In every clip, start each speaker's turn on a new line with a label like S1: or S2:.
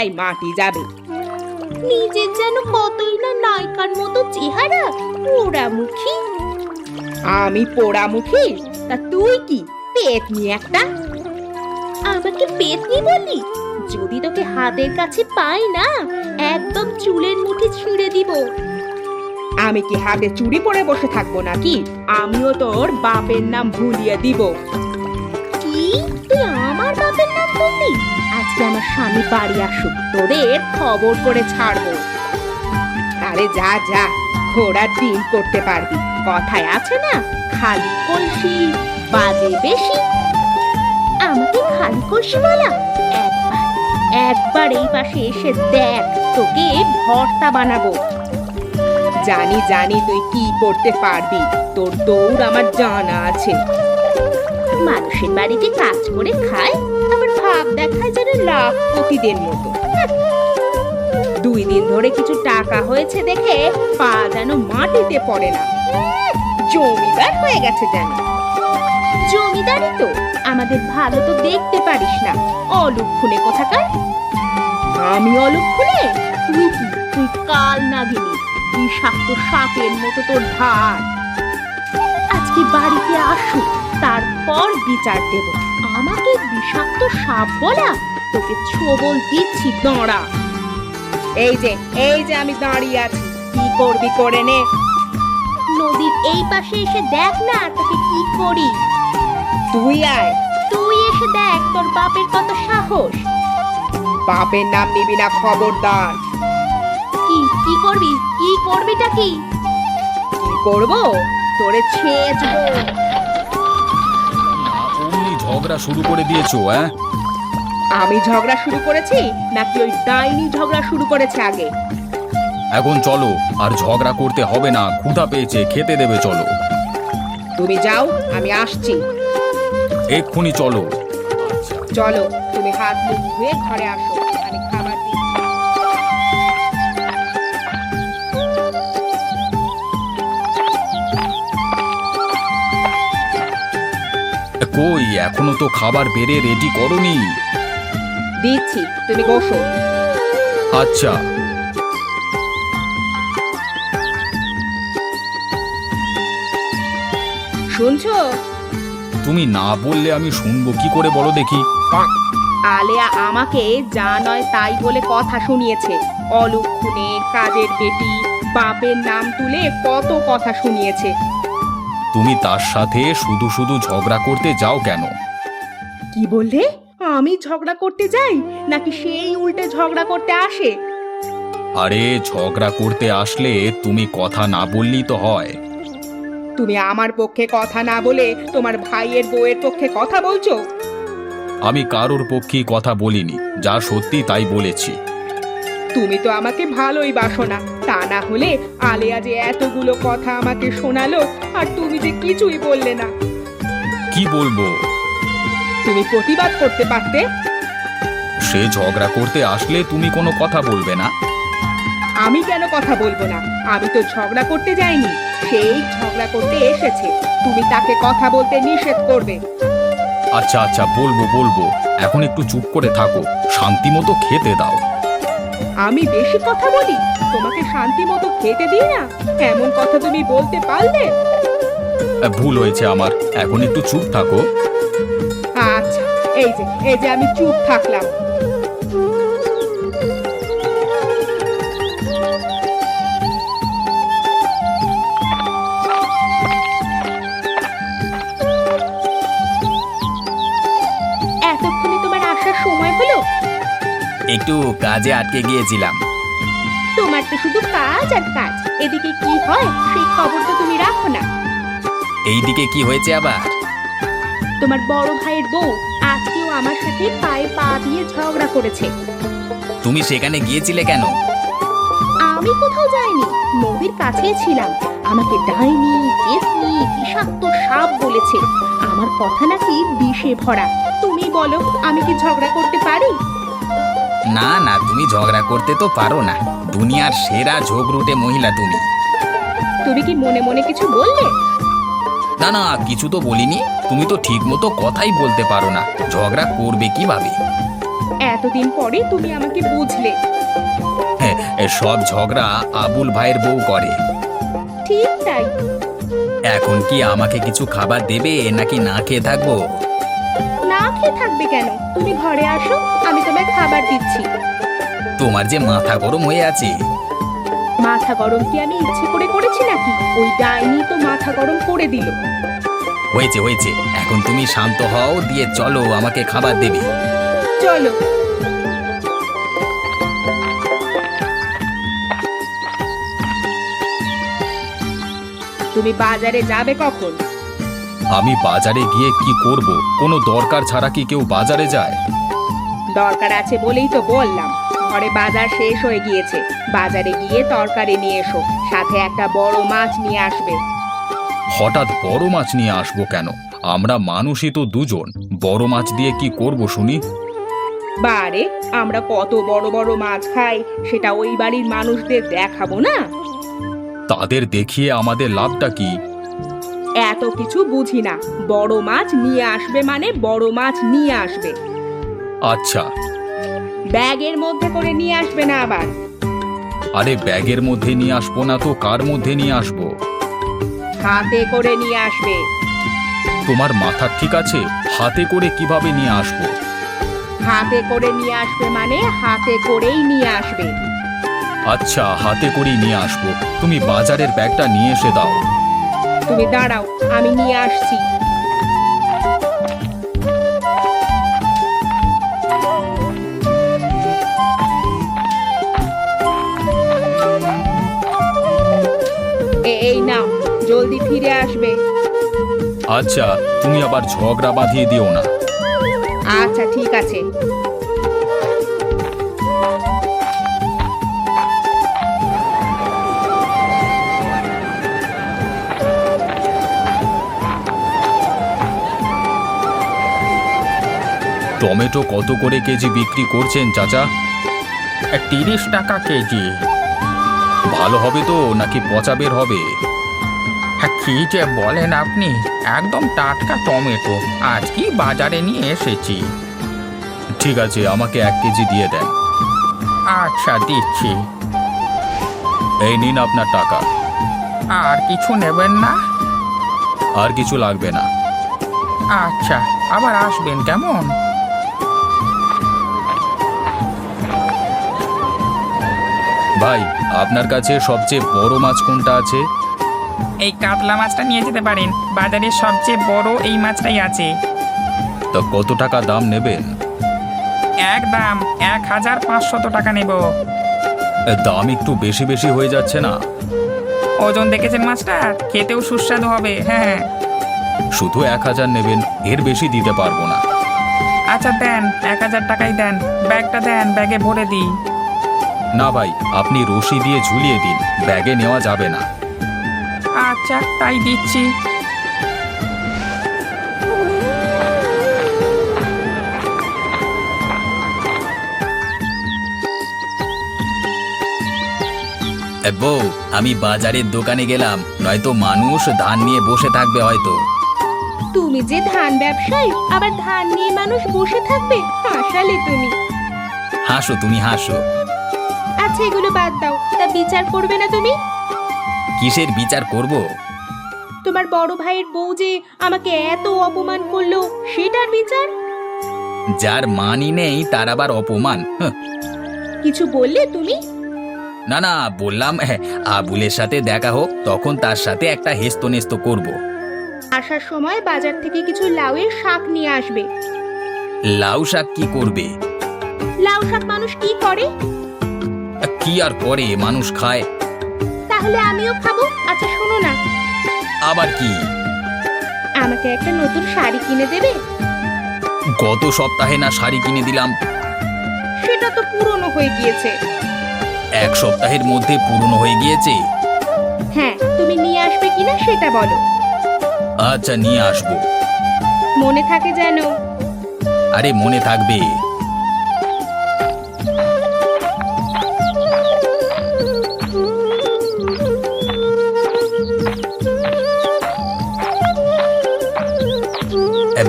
S1: এই মাটি যাবে। নিজের যেন কতই না নায়িকার মতো চেহারা, পোড়ামুখী। আমি পোড়ামুখী? তা তুই কি পেতনি একটা? আমাকে পেতনি বললি? যদি তোকে হাতের কাছে পাই না, একদম চুলের মুঠি ছিঁড়ে দিব। আমি কি হাতে চুড়ি পরে বসে থাকবো নাকি? আমিও তোর বাপের নাম ভুলিয়ে দিব। কি তুই আমার বাপের নাম বললি? আজকে আমার স্বামী বাড়ি আসুক, তোদের খবর করে ছাড়বো। আরে যা যা, ঘোড়ার ডিম করতে পারবি। কথায় আছে না, খালি কলসি বাজে বেশি। আমাকে খালি কলসি বলা? একবার এই পাশে এসে দেখ, তোকে ভর্তা বানাবো। জানি জানি তুই কি করতে পারবি, তোর দৌড় আমার জানা আছে। মানুষের বাড়িতে কাজ করে খায়, আবার ভাব দেখায় যেন লাখপতিদের মতো। 2 দিন ধরে কিছু টাকা হয়েছে দেখে পা যেন মাটিতে পড়ে না। জমিদার হয়ে গেছে যেন। জমিদারই তো, আমাদের ভালো তো দেখতে পারিস না, অলক্ষণে কোথাকার। আমি অলক্ষণে? তুই কি? তুই কাল নাগিনি, বিষাক্ত সাপের মতো তোর ধার। আজকে বাড়িতে আসুক, তারপর বিচার দেব। আমাকে বিষাক্ত সাপ বলা? তোকে ছোবল দিচ্ছি, দাঁড়া। এই যে আমি দাঁড়িয়ে আছি, কি করবি করে নে। নদীর এই পাশে এসে দেখ না তোকে কি করি। তুই আয়। তুই এসে দেখ তোর বাপের কত সাহস। বাপের নাম নিবি না, খবরদার। কি করবি? কি করবিটা কি? কি করব? তোরে ছেঁচবো।
S2: অমনি ঝগড়া শুরু করে দিয়েছো?
S1: আমি ঝগড়া শুরু করেছি নাকি ওই ডাইনি ঝগড়া শুরু করেছে আগে?
S2: এখন চলো, আর ঝগড়া করতে হবে না, ক্ষুধা পেয়েছে, খেতে দেবে, চলো।
S1: তুমি যাও, আমি আসছি।
S2: এক্ষুনি চলো।
S1: চলো, তুমি হাত মুখ ধুয়ে ঘরে আসো, আমি খাবার দিচ্ছি।
S2: কই, এখনো তো খাবার বেড়ে রেডি করনি।
S1: দিচ্ছি, তুমি বসো।
S2: আচ্ছা।
S1: শুনছো?
S2: তুমি না বললে আমি শুনবো কি করে, বলো দেখি।
S1: আলেয়া আমাকে যা নয় তাই বলে কথা শুনিয়েছে। অলক্ষণে, কাজের বেটি, বাপের নাম তুলে কত কথা শুনিয়েছে।
S2: তুমি তার সাথে শুধু শুধু ঝগড়া করতে যাও কেন?
S1: কি বললে? আমি ঝগড়া করতে যাই নাকি সেই উল্টে ঝগড়া করতে আসে?
S2: আরে ঝগড়া করতে আসলে তুমি কথা না বললেই তো হয়।
S1: তুমি আমার পক্ষে কথা না বলে তোমার ভাইয়ের বউয়ের পক্ষে কথা বলছো?
S2: আমি কারোর পক্ষেই কথা বলিনি, যা সত্যি তাই বলেছি।
S1: তুমি তো আমাকে ভালোই বাসো না, তা না হলে আলেয়া যে এতগুলো কথা আমাকে শোনালো, আর তুমি যে কিছুই বললে না।
S2: কি বলবো?
S1: তুমি প্রতিবাদ করতে পারতে।
S2: সে ঝগড়া করতে আসলে তুমি কোনো কথা বলবে না?
S1: আমি কেন কথা বলবো না? আমি তো ঝগড়া করতে যাইনি, সেই ঝগড়া করতে এসেছে। তুমি তাকে কথা বলতে নিষেধ করবে।
S2: আচ্ছা আচ্ছা, বলবো বলবো, এখন একটু চুপ করে থাকো, শান্তি মতো খেতে দাও।
S1: আমি বেশি কথা বলি? তোমাকে শান্তি মতো খেতে দিই না, এমন কথা তুমি বলতে পারলে?
S2: ভুল হয়েছে আমার, এখন একটু চুপ থাকো।
S1: আচ্ছা, এই যে আমি চুপ থাকলাম। এতক্ষণে তোমার আসার সময় হলো?
S2: একটু কাজে আটকে গিয়েছিলাম।
S1: তোমার তো শুধু কাজ আর কাজ, এদিকে কি হয় সেই খবর তো তুমি রাখো না।
S2: এইদিকে কি হয়েছে আবার?
S1: তোমার বড় ভাইয়ের বউ আজকেও আমার সাথে পায়ে পা দিয়ে ঝগড়া করেছে।
S2: তুমি সেখানে গিয়েছিলে কেন?
S1: আমি কোথাও যাইনি, নদীর কাছেই ছিলাম। আমাকে ডাইনি, পেতনি, বিষাক্ত সাপ বলেছে। আমার কথা নাকি বিষে ভরা। তুমি বলো, আমি কি ঝগড়া করতে পারি?
S2: না না, তুমি ঝগড়া করতে তো পারো না, দুনিয়ার সেরা ঝগড়ুটে মহিলা তুমি।
S1: তুমি কি মনে মনে কিছু বললে?
S2: না না, কিছু তো বলিনি। তুমি তো ঠিক মতো কথাই বলতে পারো না, ঝগড়া করবে কিভাবে?
S1: এতদিন পরে তুমি আমাকে বুঝলে।
S2: সব ঝগড়া আবুল ভাইয়ের বউ করে।
S1: ঠিক তাই।
S2: এখন কি আমাকে কিছু খাবার দেবে নাকি না খেয়ে থাকবো?
S1: না খেয়ে থাকবে কেন? তুমি ঘরে আসো, আমি তোমায় খাবার দিচ্ছি।
S2: তোমার যে মাথা গরম হয়ে আছে।
S1: মাথা গরম কি আমি ইচ্ছে করে করেছি নাকি? ওই ডাইনি তো মাথা গরম করে দিল।
S2: হয়েছে হয়েছে, এখন তুমি শান্ত হও, দিয়ে চলো, আমাকে খাবার দেবে।
S1: চলো। তুমি বাজারে যাবে কখন?
S2: আমি বাজারে গিয়ে কি করব? কোনো দরকার ছাড়া কি কেউ বাজারে যায়?
S1: দরকার আছে বলেই তো বললাম। ঘরে বাজার শেষ হয়ে গিয়েছে, বাজারে গিয়ে তরকারি নিয়ে এসো, সাথে একটা বড় মাছ নিয়ে আসবে।
S2: হঠাৎ বড় মাছ নিয়ে আসবো কেন? আমরা মানুষই তো দুজন, বড় মাছ দিয়ে কি করব শুনি?
S1: বারে, আমরা কত বড় বড় মাছ খাই, সেটা ওই বাড়ির মানুষদের দেখাবো না?
S2: তাদের দেখিয়ে আমাদের লাভটা কি?
S1: এত কিছু বুঝি না। বড় মাছ নিয়ে আসবে মানে বড় মাছ নিয়ে আসবে।
S2: আচ্ছা।
S1: ব্যাগের মধ্যে করে নিয়ে আসবে না আবার।
S2: আরে ব্যাগের মধ্যে নিয়ে আসবো না তো কার মধ্যে নিয়ে আসবো?
S1: হাতে করে নিয়ে আসবে।
S2: তোমার মাথা ঠিক আছে? হাতে করে কিভাবে নিয়ে আসবো?
S1: হাতে করে নিয়ে আসবে মানে হাতে করেই নিয়ে আসবে।
S2: আচ্ছা, হাতে করেই নিয়ে আসবো। তুমি বাজারের ব্যাগটা নিয়ে এসে দাও।
S1: তুমি দাঁড়াও, আমি নিয়ে আসছি। এই নাও, জলদি ফিরে আসবে।
S2: আচ্ছা, তুমি আবার ঝগড়া বাঁধিয়ে দিও না।
S1: আচ্ছা ঠিক আছে।
S2: টমেটো কত করে কেজি বিক্রি করছেন চাচা?
S3: 30 টাকা কেজি।
S2: ভালো হবে তো নাকি পচা বের হবে?
S3: হ্যাঁ, কি যে বলেন আপনি, একদম টাটকা টমেটো, আজকেই বাজারে নিয়ে এসেছি।
S2: ঠিক আছে, আমাকে 1 কেজি দিয়ে দেন।
S3: আচ্ছা দিচ্ছি।
S2: এই নিন আপনার টাকা।
S3: আর কিছু নেবেন না?
S2: আর কিছু লাগবে না।
S3: আচ্ছা, আবার আসবেন কেমন?
S2: ভাই, আপনার কাছে সবচেয়ে বড় মাছ কোনটা আছে?
S3: এই কাতলা মাছটা নিয়ে যেতে পারেন, বাজারে সবচেয়ে বড় এই মাছটাই আছে।
S2: তা কত টাকা দাম নেবেন?
S3: একদম 1500 টাকা নেব।
S2: দাম একটু বেশি বেশি হয়ে যাচ্ছে না?
S3: ওজন দেখেছেন মাছটা, খেতেও সুস্বাদু হবে। হ্যাঁ।
S2: শুধু 1000 নেবেন, এর বেশি দিতে পারবো না।
S3: আচ্ছা দেন, 1000 টাকাই দেন। ব্যাগটা দেন, ব্যাগে ভরে দিই।
S2: না ভাই, আপনি রশি দিয়ে ঝুলিয়ে দিন, ব্যাগে নেওয়া যাবে না।
S3: আচ্ছা তাই দিচ্ছি।
S2: বউ, আমি বাজারের দোকানে গেলাম, নয়তো মানুষ ধান নিয়ে বসে থাকবে হয়তো।
S1: তুমি যে ধান ব্যবসায়ী, আবার ধান নিয়ে মানুষ বসে থাকবে? হাসালে তুমি।
S2: হাসো তুমি, হাসো।
S1: আচ্ছা এগুলো বাদ দাও, তা বিচার করবে না তুমি?
S2: কিসের বিচার করব?
S1: তোমার বড় ভাইয়ের বউ যে আমাকে এত অপমান করলো, সেটার বিচার।
S2: যার মানই নেই তার আবার অপমান?
S1: কিছু বললে তুমি?
S2: না না, বললাম আবুলের সাথে দেখা হোক, তখন তার সাথে একটা হেস্তনেস্ত করব।
S1: আসার সময় বাজার থেকে কিছু লাউয়ের শাক নিয়ে আসবে।
S2: লাউ শাক কি করবে?
S1: লাউ শাক মানুষ কি করে?
S2: কি আর করে, মানুষ খায়।
S1: তাহলে আমিও খাবো। আচ্ছা শোনো না,
S2: আবার কি?
S1: আমাকে একটা নতুন শাড়ি কিনে দেবে?
S2: গত সপ্তাহে না শাড়ি কিনে দিলাম?
S1: সেটা তো পুরনো হয়ে গিয়েছে।
S2: 1 সপ্তাহের মধ্যে পুরনো হয়ে গিয়েছে?
S1: হ্যাঁ, তুমি নিয়ে আসবে কিনা সেটা বলো।
S2: আচ্ছা, নিয়ে আসবো।
S1: মনে থাকে যেন।
S2: আরে মনে থাকবে।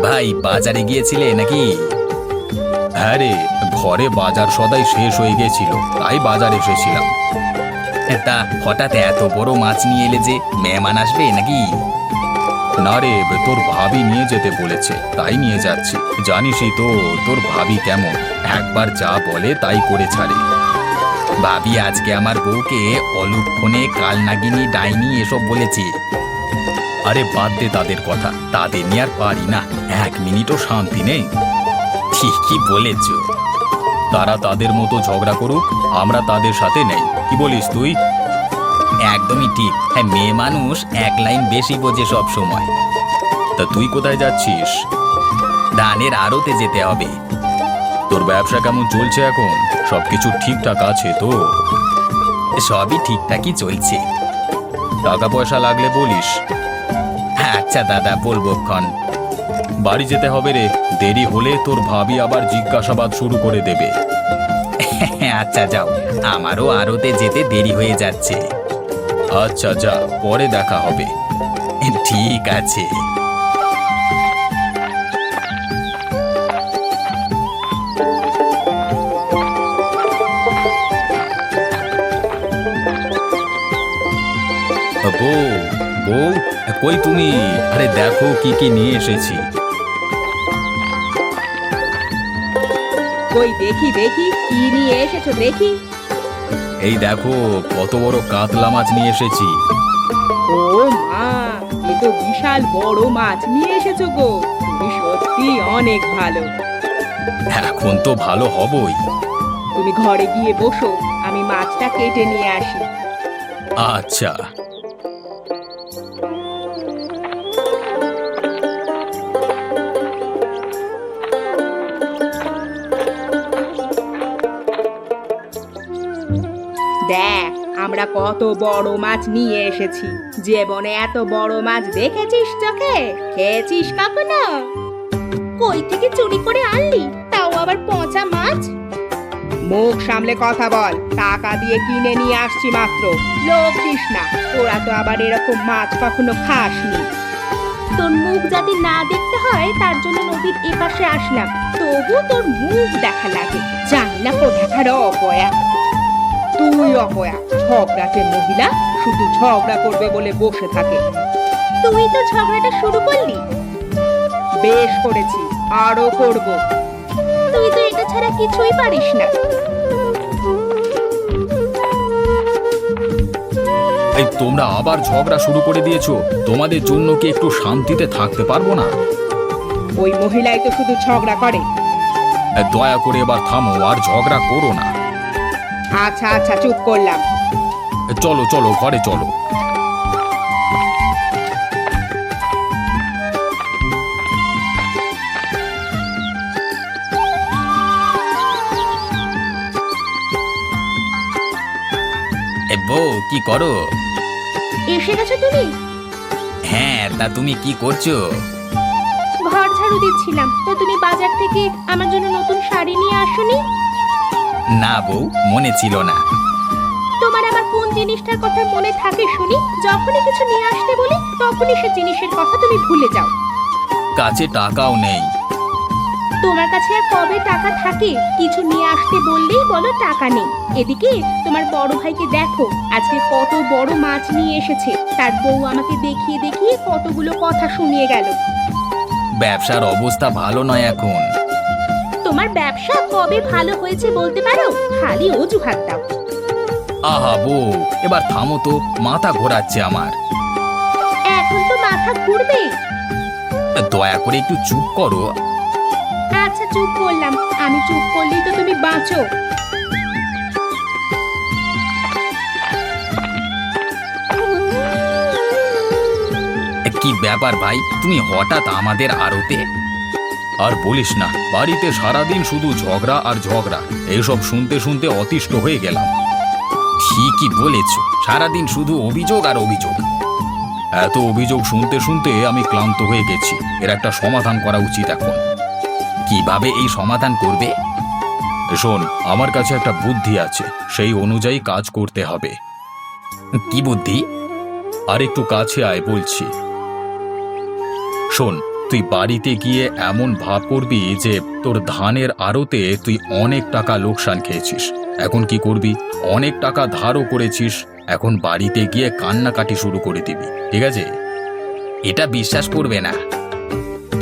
S2: ভাই, বাজারে গিয়েছিলে নাকি? হ্যাঁ রে, ঘরে বাজার সদাই শেষ হয়ে গেছিল, তাই বাজার এসেছিলাম।
S3: তা হঠাৎ এত বড় মাছ নিয়ে এলে যে, মেহমান আসবে নাকি?
S2: না রে, তোর ভাবি নিয়ে যেতে বলেছে, তাই নিয়ে যাচ্ছি। জানিসই তো তোর ভাবি কেমন, একবার যা বলে তাই করে ছাড়ে।
S3: ভাবি আজকে আমার বউকে অলুক্ষণে কালনাগিনী ডাইনি এসব বলেছে।
S2: আরে বাদ দে তাদের কথা, তাদের নিয়ে আর পারি না, এক মিনিটও শান্তি নেই।
S3: ঠিকই বলেছ।
S2: তারা তাদের মতো ঝগড়া করুক, আমরা তাদের সাথে নেই। কি বলিস তুই?
S3: একদমই ঠিক। হ্যাঁ, মেয়ে মানুষ এক লাইন বেশি বোঝে সব সময়।
S2: তা তুই কোথায় যাচ্ছিস?
S3: ধানের আড়তে যেতে হবে।
S2: তোর ব্যবসা কেমন চলছে এখন? সবকিছু ঠিকঠাক আছে তো?
S3: সবই ঠিকঠাকই চলছে।
S2: টাকা পয়সা লাগলে বলিস।
S3: আচ্ছা দাদা, বলবো ক্ষণ।
S2: বাড়ি যেতে হবে রে, দেরি হলে তোর ভাবি আবার জিজ্ঞাসাবাদ শুরু করে দেবে।
S3: আচ্ছা যাও, আমারও আড়তে যেতে দেরি হয়ে যাচ্ছে।
S2: আচ্ছা যা, পরে দেখা হবে।
S3: ঠিক আছে।
S2: বউ, বউ, কই তুমি? আরে দেখো কি কি নিয়ে এসেছি।
S1: কই দেখি দেখি কি নিয়ে এসেছো দেখি।
S2: এই দেখো কত বড় কাতলা মাছ নিয়ে এসেছি।
S1: ও মা, এ তো বিশাল বড় মাছ নিয়ে এসেছো গো। তুমি সত্যি অনেক ভালো।
S2: এখন তো ভালো হবই।
S1: তুমি ঘরে গিয়ে বসো, আমি মাছটা কেটে নিয়ে আসি।
S2: আচ্ছা।
S1: দেখ আমরা কত বড় মাছ নিয়ে এসেছি। জীবনে এত বড় মাছ দেখেছিস চোখে? খেয়েছিস কখনো? কই থেকে চুরি করে আনলি, তাও আবার পচা মাছ? মুখ সামলে কথা বল, টাকা দিয়ে কিনে নিয়ে আসছি মাত্র। লোভ দিস না, তোরা তো আবার এরকম মাছ কখনো খাসনি। তোর মুখ যাতে না দেখতে হয় তার জন্য নদীর এপাশে আসলাম, তবু তোর মুখ দেখা লাগে। জানি না কোথাকার অপয়া। তুই অপয়া, ঝগড়াটে মহিলা, শুধু ঝগড়া করবে বলে বসে থাকে। তুই তো ঝগড়াটা শুরু করলি। বেশ করেছি, আরো করব। তুই তো এটা ছাড়া কিছুই পারিস না।
S2: এই তোমরা আবার ঝগড়া শুরু করে দিয়েছো। তোমাদের জন্য কি একটু শান্তিতে থাকতে পারবো না?
S1: ওই মহিলাই তো শুধু ঝগড়া করে।
S2: দয়া করে এবার থামো, আর ঝগড়া করো না।
S1: আচ্ছা আচ্ছা, চুপ করলাম।
S2: চলো চলো, ঘরে চলো।
S3: বউ, কি করো?
S1: এসে গেছো তুমি?
S3: হ্যাঁ, তা তুমি কি করছো?
S1: ঘর ঝাড়ু দিচ্ছিলাম। তো তুমি বাজার থেকে আমার জন্য নতুন শাড়ি নিয়ে আসোনি?
S3: না বউ, মনে ছিল না।
S1: তোমার আবার কোন জিনিসটার কথা মনে থাকে শুনি? যখনই কিছু নিয়ে আসতে বলি তখনই সে জিনিসের কথা তুমি ভুলে যাও।
S2: কাছে টাকাও নেই।
S1: তোমার কাছে আর কবে টাকা থাকে? কিছু নিয়ে আসতে বললেই বলো টাকা নেই। এদিকে তোমার বড় ভাইকে দেখো, আজকে কত বড় মাছ নিয়ে এসেছে। তার বউ আমাকে দেখিয়ে দেখিয়ে কতগুলো কথা শুনিয়ে গেল।
S3: ব্যবসার অবস্থা ভালো নয় এখন।
S1: তোমার ব্যবসা কবে ভালো হয়েছে বলতে পারো? খালি অজুহাত দাও।
S2: আহা বউ, এবার থামো তো, মাথা ঘোরাচ্ছে আমার।
S1: এখন তো মাথা ঘুরবে।
S2: দয়া করে একটু চুপ করো।
S1: আচ্ছা চুপ করলাম। আমি চুপ করলেই তো তুমি বাঁচো।
S2: কি ব্যাপার ভাই, তুমি হঠাৎ আমাদের আড়তে? আর বলিস না, বাড়িতে সারাদিন শুধু ঝগড়া আর ঝগড়া। এইসব শুনতে শুনতে অতিষ্ঠ হয়ে গেলাম।
S3: ঠিকই বলেছ, সারাদিন শুধু অভিযোগ আর অভিযোগ।
S2: এত অভিযোগ শুনতে শুনতে আমি ক্লান্ত হয়ে গেছি। এর একটা সমাধান করা উচিত এখন।
S3: কিভাবে এই সমাধান করবে?
S2: শোন, আমার কাছে একটা বুদ্ধি আছে, সেই অনুযায়ী কাজ করতে হবে।
S3: কি বুদ্ধি?
S2: আর একটু কাছে আয় বলছি। শোন, তুই বাড়িতে গিয়ে এমন ভাব করবি যে তোর ধানের আড়তে তুই অনেক টাকা লোকসান খেয়েছিস। এখন কি করবি? অনেক টাকা ধারও করেছিস, এখন বাড়িতে গিয়ে কান্নাকাটি শুরু করে দিবি, ঠিক আছে? এটা বিশ্বাস করবে না।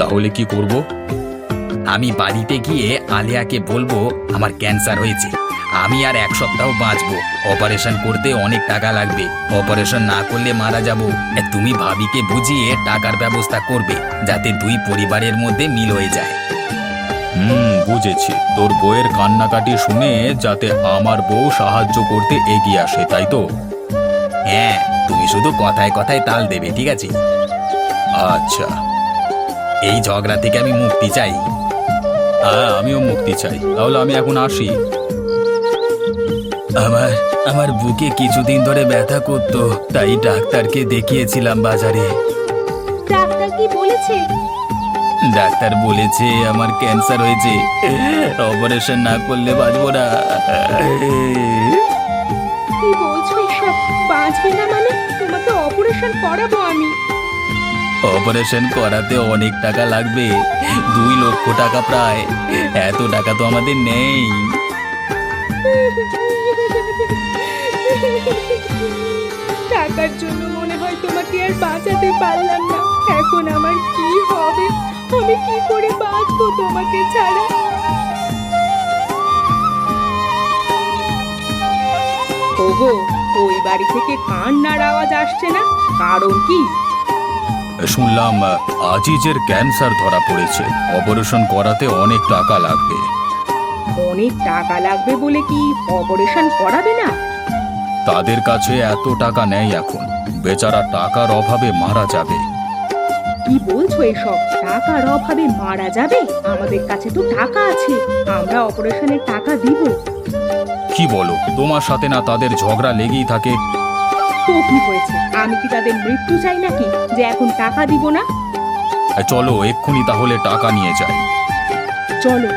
S2: তাহলে কি করব? আমি বাড়িতে গিয়ে আলিয়াকে বলবো আমার ক্যান্সার হয়েছে, আমি আর 1 সপ্তাহ বাঁচবো, অপারেশন করতে অনেক টাকা লাগবে, অপারেশন না করলে মারা যাব। তুমি ভাবিকে বুঝিয়ে টাকার ব্যবস্থা করবে যাতে 2 পরিবারের মধ্যে মিল হয়ে যায়। বুঝেছি। তোর বউয়ের কান্নাকাটি শুনে যাতে আমার বউ সাহায্য করতে এগিয়ে আসে, তাই তো? হ্যাঁ, তুমি শুধু কথায় কথায় তাল দেবে, ঠিক আছে? আচ্ছা। এই ঝগড়া থেকে আমি মুক্তি চাই। হ্যাঁ, আমিও মুক্তি চাই। তাহলে আমি এখন আসি। আমার বুকে কিছুদিন ধরে ব্যথা করতো, তাই ডাক্তারকে দেখিয়েছিলাম বাজারে।
S1: ডাক্তার কি বলেছে?
S2: ডাক্তার বলেছে আমার ক্যান্সার হয়েছে, অপারেশন না করলে বাঁচবো না।
S1: কি বলছো এসব? বাঁচবে না মানে? তোমাকে অপারেশন করাবো আমি।
S2: অপারেশন করাতে অনেক টাকা লাগবে, 2 লক্ষ টাকা প্রায়। এত টাকা তো আমাদের নেই।
S1: টাকার জন্য মনে হয় তোমাকে আর বাঁচাতে পারলাম না। এখন আমার কি হবে? আমি কি করে বাঁচবো তোমাকে ছাড়া? ওগো, ওই বাড়ি থেকে কান্নার আওয়াজ আসছে না, কারণ কি?
S2: শুনলাম আজিজের ক্যান্সার ধরা পড়েছে, অপারেশন করাতে অনেক টাকা লাগবে।
S1: অনেক টাকা লাগবে বলে কি অপারেশন করাবে না?
S2: তাদের কাছে এত টাকা নেই এখন, বেচারা টাকার অভাবে মারা যাবে।
S1: কি বলছো এসব? টাকার অভাবে মারা যাবে? আমাদের কাছে তো টাকা আছে, আমরা অপারেশনের টাকা দিব।
S2: কি বলো? তোমার সাথে না তাদের ঝগড়া লেগেই থাকে।
S1: তো কি হয়েছে? আমি কি তাদের মৃত্যু চাই নাকি যে এখন টাকা দিব না?
S2: চলো এক্ষুনি তাহলে টাকা নিয়ে যাই।
S1: চলো।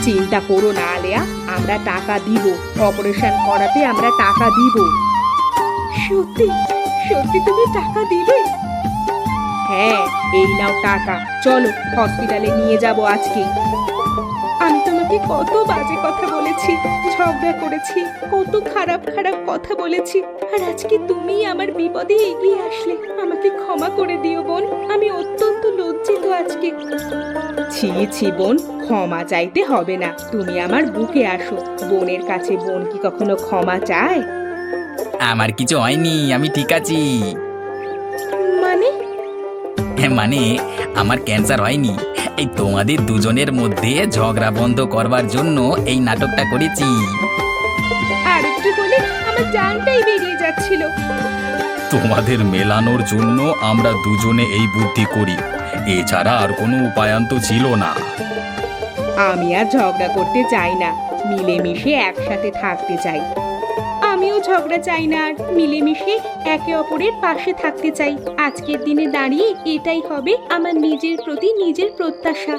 S1: চিন্তা করো না আলেয়া, আমরা টাকা দিব, অপারেশন করাতে আমরা টাকা দিব। সত্যি সত্যি তুমি টাকা দিবে? হ্যাঁ, এই নাও টাকা, চলো হসপিটালে নিয়ে যাব আজকে। আমি তোমাকে কত বাজে কথা বলেছি, ঝগড়া করেছি, কত খারাপ খারাপ কথা বলেছি, আর আজকে তুমি আমার বিপদে এগিয়ে আসলে। আমাকে ক্ষমা করে দিও বোন, আমি অত্যন্ত লজ্জিত আজকে। ছি ছি বোন, ক্ষমা চাইতে হবে না, তুমি আমার বুকে আসো। বোনের কাছে বোন কি কখনো ক্ষমা চায়?
S2: আমার কিছু হয়নি, আমি ঠিক আছি।
S1: মানে?
S2: মানে আমার ক্যান্সার হয়নি, এই তোমাদের দুজনের মধ্যে ঝগড়া বন্ধ করবার জন্য এই নাটকটা করেছি।
S1: আর একটু বলে আমার জানটাই বেরিয়ে যাচ্ছিল।
S2: তোমাদের মেলানোর জন্য আমরা দুজনে এই বুদ্ধি করি, এছাড়া আর কোনো উপায়ান্ত ছিল না।
S1: আমি আর ঝগড়া করতে চাই না, মিলেমিশে একসাথে থাকতে চাই। আমিও ঝগড়া চাই না, আর মিলেমিশে একে অপরের পাশে থাকতে চাই। আজকের দিনে দাঁড়িয়ে এটাই হবে আমার নিজের প্রতি নিজের প্রত্যাশা।